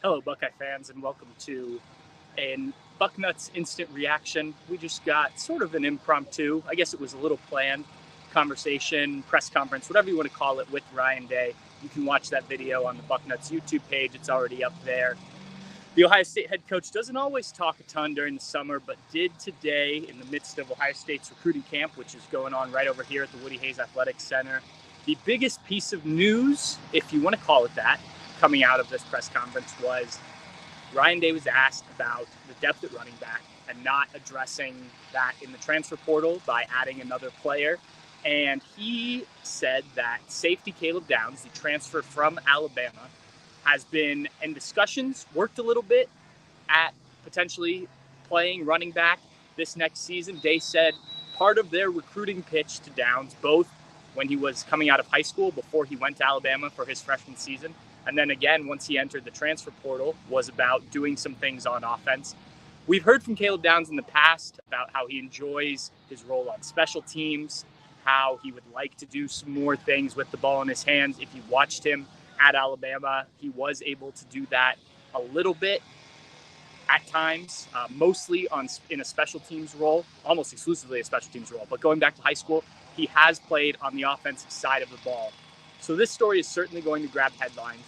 Hello, Buckeye fans, and welcome to a Bucknuts Instant reaction. We just got sort of an impromptu, I guess it was a little planned, conversation, press conference, whatever you want to call it, with Ryan Day. You can watch that video on the Bucknuts YouTube page. It's already up there. The Ohio State head coach doesn't always talk a ton during the summer, but did today in the midst of Ohio State's recruiting camp, which is going on right over here at the Woody Hayes Athletic Center. The biggest piece of news, if you want to call it that, coming out of this press conference was Ryan Day was asked about the depth at running back and not addressing that in the transfer portal by adding another player. And he said that safety Caleb Downs, the transfer from Alabama, has been in discussions, worked a little bit at potentially playing running back this next season. Day said part of their recruiting pitch to Downs, both when he was coming out of high school before he went to Alabama for his freshman season, and then again, once he entered the transfer portal, was about doing some things on offense. We've heard from Caleb Downs in the past about how he enjoys his role on special teams, how he would like to do some more things with the ball in his hands. If you watched him at Alabama, he was able to do that a little bit at times, mostly in a special teams role, almost exclusively a special teams role. But going back to high school, he has played on the offensive side of the ball. So this story is certainly going to grab headlines.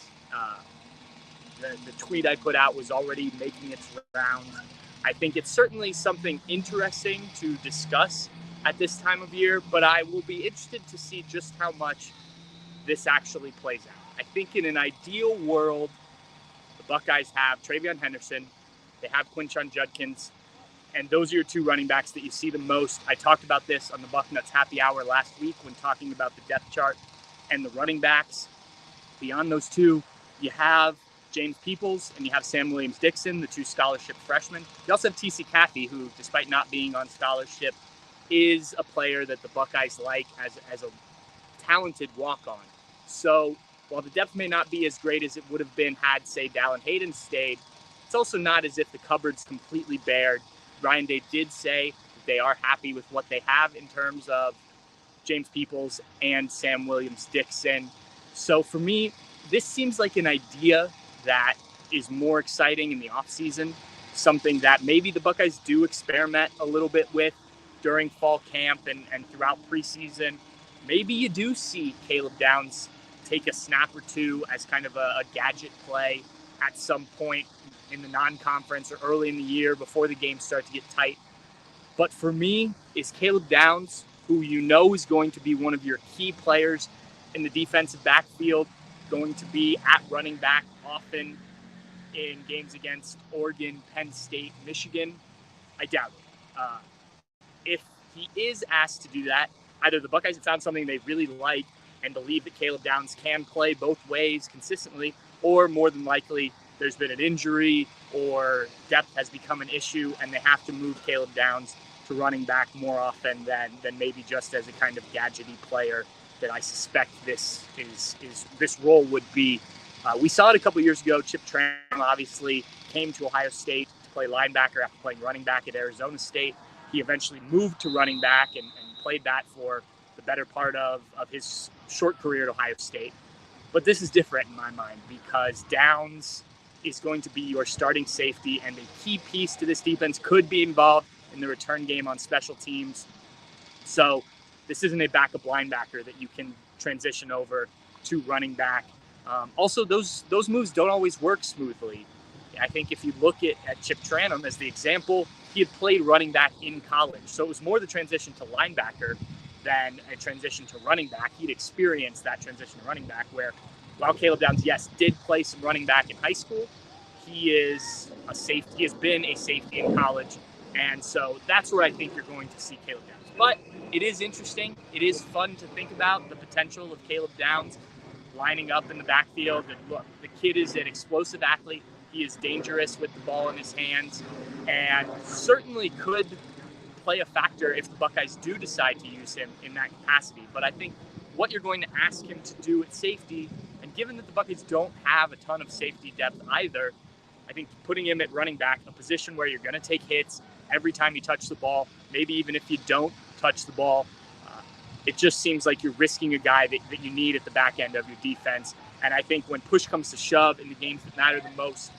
The tweet I put out was already making its rounds. I think it's certainly something interesting to discuss at this time of year, but I will be interested to see just how much this actually plays out. I think in an ideal world, the Buckeyes have Travion Henderson, they have Quinshon Judkins, and those are your two running backs that you see the most. I talked about this on the Bucknuts Happy Hour last week when talking about the depth chart and the running backs. Beyond those two, you have James Peoples and you have Sam Williams-Dixon, the two scholarship freshmen. You also have T.C. Cathey, who, despite not being on scholarship, is a player that the Buckeyes like as a talented walk-on. So while the depth may not be as great as it would have been had, say, Dallin Hayden stayed, it's also not as if the cupboard's completely bared. Ryan Day did say that they are happy with what they have in terms of James Peoples and Sam Williams-Dixon. So for me, this seems like an idea that is more exciting in the offseason, something that maybe the Buckeyes do experiment a little bit with during fall camp and throughout preseason. Maybe you do see Caleb Downs take a snap or two as kind of a gadget play at some point in the non-conference or early in the year before the games start to get tight. But for me, is Caleb Downs, who you know is going to be one of your key players in the defensive backfield, going to be at running back often in games against Oregon, Penn State, Michigan? I doubt it. If he is asked to do that, either the Buckeyes have found something they really like and believe that Caleb Downs can play both ways consistently, or more than likely there's been an injury or depth has become an issue and they have to move Caleb Downs to running back more often than maybe just as a kind of gadgety player that I suspect this role would be. We saw it a couple years ago. Chip Trayanum obviously came to Ohio State to play linebacker after playing running back at Arizona State. He eventually moved to running back and played that for the better part of his short career at Ohio State. But this is different in my mind because Downs is going to be your starting safety, and a key piece to this defense could be involved in the return game on special teams. So this isn't a backup linebacker that you can transition over to running back. Also, those moves don't always work smoothly. I think if you look at Chip Trayanum as the example, he had played running back in college. So it was more the transition to linebacker than a transition to running back. He'd experienced that transition to running back where, while Caleb Downs, yes, did play some running back in high school, he is a safety. He has been a safety in college. And so that's where I think you're going to see Caleb Downs. But it is interesting. It is fun to think about the potential of Caleb Downs lining up in the backfield. And look, the kid is an explosive athlete. He is dangerous with the ball in his hands and certainly could play a factor if the Buckeyes do decide to use him in that capacity. But I think what you're going to ask him to do at safety, and given that the Buckeyes don't have a ton of safety depth either, I think putting him at running back, a position where you're going to take hits every time you touch the ball, maybe even if you don't touch the ball, it just seems like you're risking a guy that you need at the back end of your defense. And I think when push comes to shove in the games that matter the most,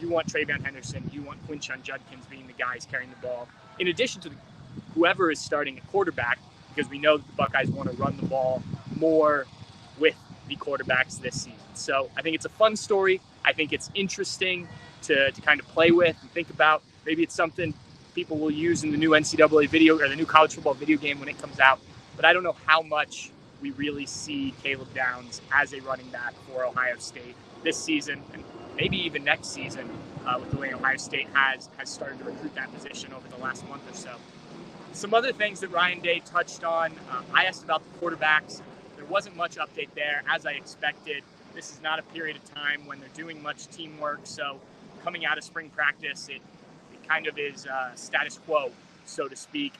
You want Travion Henderson. You want Quinshon Judkins being the guys carrying the ball, in addition to whoever is starting at quarterback, because we know that the Buckeyes want to run the ball more with the quarterbacks this season. So I think it's a fun story. I think it's interesting to kind of play with and think about. Maybe it's something people will use in the new NCAA video or the new college football video game when it comes out. But I don't know how much we really see Caleb Downs as a running back for Ohio State this season, and maybe even next season, with the way Ohio State has started to recruit that position over the last month or so. Some other things that Ryan Day touched on, I asked about the quarterbacks. There wasn't much update there, as I expected. This is not a period of time when they're doing much teamwork, so coming out of spring practice, it kind of is status quo, so to speak.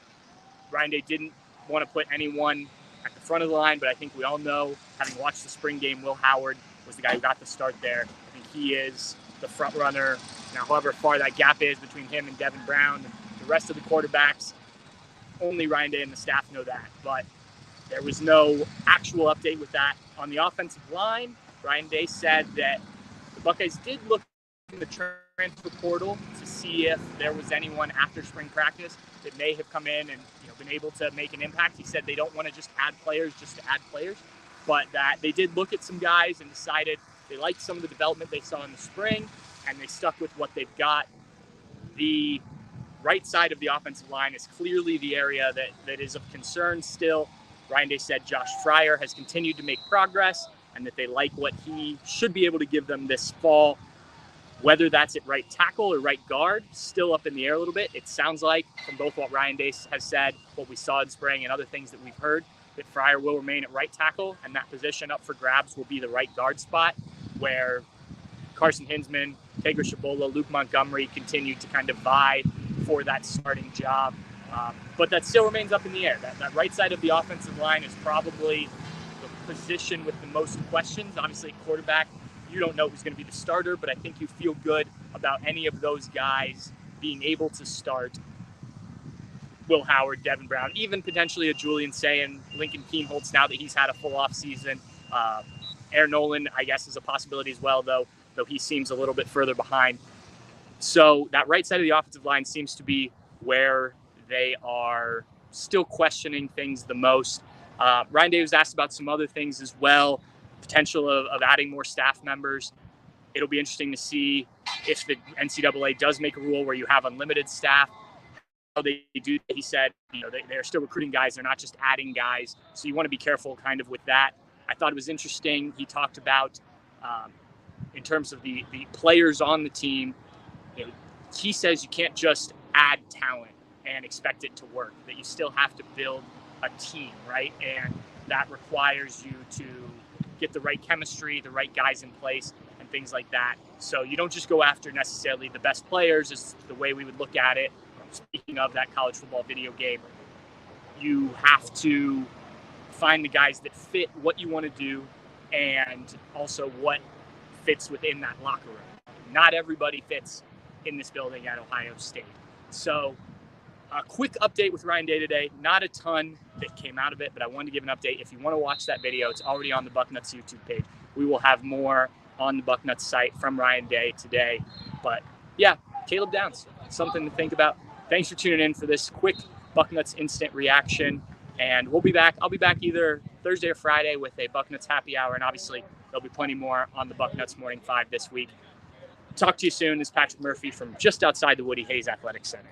Ryan Day didn't want to put anyone at the front of the line, but I think we all know, having watched the spring game, Will Howard was the guy who got the start there. I think he is the front runner. Now, however far that gap is between him and Devin Brown and the rest of the quarterbacks, only Ryan Day and the staff know that. But there was no actual update with that. On the offensive line, Ryan Day said that the Buckeyes did look in the transfer portal to see if there was anyone after spring practice that may have come in and been able to make an impact. He said they don't want to just add players just to add players, but that they did look at some guys and decided they liked some of the development they saw in the spring, and they stuck with what they've got. The right side of the offensive line is clearly the area that is of concern still. Ryan Day said Josh Fryer has continued to make progress and that they like what he should be able to give them this fall. Whether that's at right tackle or right guard, still up in the air a little bit. It sounds like, from both what Ryan Day has said, what we saw in spring, and other things that we've heard, that Fryer will remain at right tackle, and that position up for grabs will be the right guard spot, where Carson Hinsman, Tegra Shabola, Luke Montgomery continue to kind of vie for that starting job. But that still remains up in the air. That right side of the offensive line is probably the position with the most questions. Obviously, quarterback, you don't know who's going to be the starter, but I think you feel good about any of those guys being able to start. Will Howard, Devin Brown, even potentially a Julian Sayin, Lincoln Keenholtz, now that he's had a full off season. Aaron Nolan, I guess, is a possibility as well, though he seems a little bit further behind. So that right side of the offensive line seems to be where they are still questioning things the most. Ryan Day was asked about some other things as well, potential of adding more staff members. It'll be interesting to see if the NCAA does make a rule where you have unlimited staff, how they do. He said, they're still recruiting guys. They're not just adding guys. So you want to be careful kind of with that. I thought it was interesting. He talked about, in terms of the players on the team, he says you can't just add talent and expect it to work, that you still have to build a team, right? And that requires you to get the right chemistry, the right guys in place, and things like that. So you don't just go after necessarily the best players, is the way we would look at it. Speaking of that college football video game, you have to find the guys that fit what you want to do and also what fits within that locker room. Not everybody fits in this building at Ohio State. So a quick update with Ryan Day today. Not a ton that came out of it, but I wanted to give an update. If you want to watch that video, it's already on the Bucknuts YouTube page. We will have more on the Bucknuts site from Ryan Day today. But yeah, Caleb Downs, something to think about. Thanks for tuning in for this quick Bucknuts Instant reaction. And we'll be back. I'll be back either Thursday or Friday with a Bucknuts happy hour. And obviously, there'll be plenty more on the Bucknuts Morning 5 this week. Talk to you soon. This is Patrick Murphy from just outside the Woody Hayes Athletic Center.